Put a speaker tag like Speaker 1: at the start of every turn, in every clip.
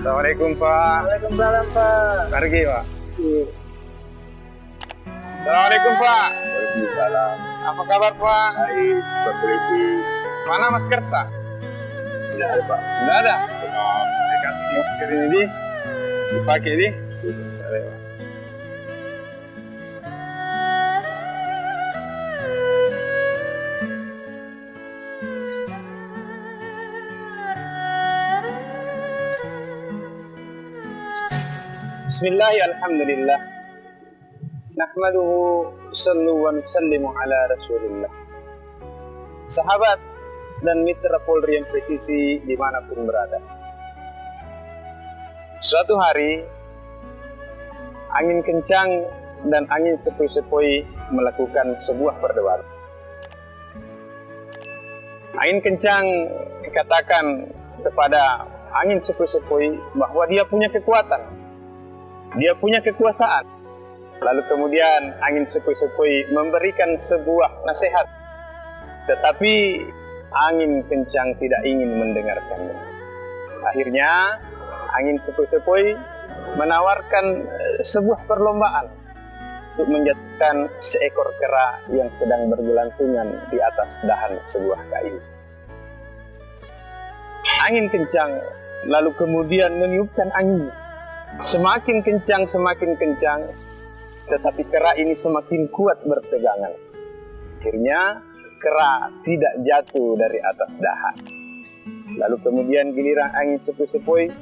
Speaker 1: Assalamualaikum Pak.
Speaker 2: Waalaikumsalam Pak.
Speaker 1: Pergi Pak.
Speaker 2: Iya.
Speaker 1: Assalamualaikum Pak.
Speaker 2: Waalaikumsalam.
Speaker 1: Apa kabar Pak?
Speaker 2: Baik, Pak Polisi.
Speaker 1: Mana Mas Kerta?
Speaker 2: Tidak ada Pak.
Speaker 1: Tidak ada. Saya kasih masker ini dipakai di. Bismillah, alhamdulillah. Nahmaduhu sallu wa nusallimu ala rasulillah. Sahabat dan mitra Polri yang presisi dimanapun berada. Suatu hari, angin kencang dan angin sepoi-sepoi melakukan sebuah perdebatan. Angin kencang dikatakan kepada angin sepoi-sepoi bahwa dia punya kekuatan. Dia punya kekuasaan. Lalu kemudian angin sepoi-sepoi memberikan sebuah nasihat. Tetapi angin kencang tidak ingin mendengarkannya. Akhirnya angin sepoi-sepoi menawarkan sebuah perlombaan untuk menjatuhkan seekor kera yang sedang bergelantungan di atas dahan sebuah kayu. Angin kencang lalu kemudian meniupkan angin. Semakin kencang, tetapi kera ini semakin kuat berpegangan. Akhirnya kera tidak jatuh dari atas dahan. Lalu kemudian giliran angin sepoi-sepoi,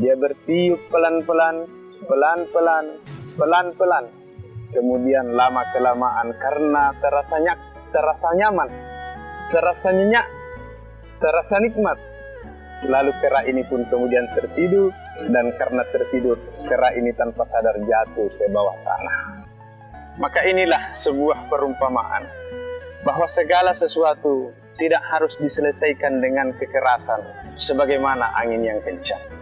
Speaker 1: dia bertiup pelan-pelan. Kemudian lama-kelamaan karena terasa nyaman, terasa nyenyak, terasa nikmat. Lalu kera ini pun kemudian tertidur, dan karena tertidur, kera ini tanpa sadar jatuh ke bawah tanah. Maka inilah sebuah perumpamaan, bahwa segala sesuatu tidak harus diselesaikan dengan kekerasan, sebagaimana angin yang kencang.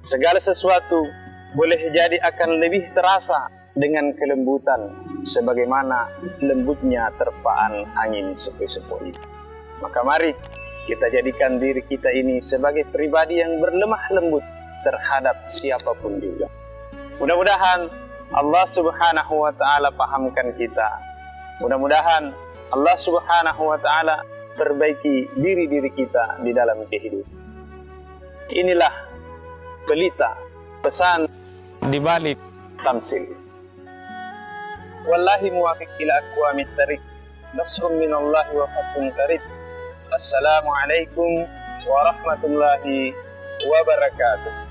Speaker 1: Segala sesuatu boleh jadi akan lebih terasa dengan kelembutan, sebagaimana lembutnya terpaan angin sepoi-sepoi. Maka mari kita jadikan diri kita ini sebagai pribadi yang berlemah lembut terhadap siapapun juga. Mudah-mudahan Allah Subhanahu wa Ta'ala pahamkan kita. Mudah-mudahan Allah Subhanahu wa Ta'ala perbaiki diri-diri kita di dalam kehidupan. Inilah pelita pesan di balik tamsil. Wallahi muwafiq ila aqwamit thariq. Nasrun minallahi wa fathun qarib. Assalamualaikum warahmatullahi wabarakatuh.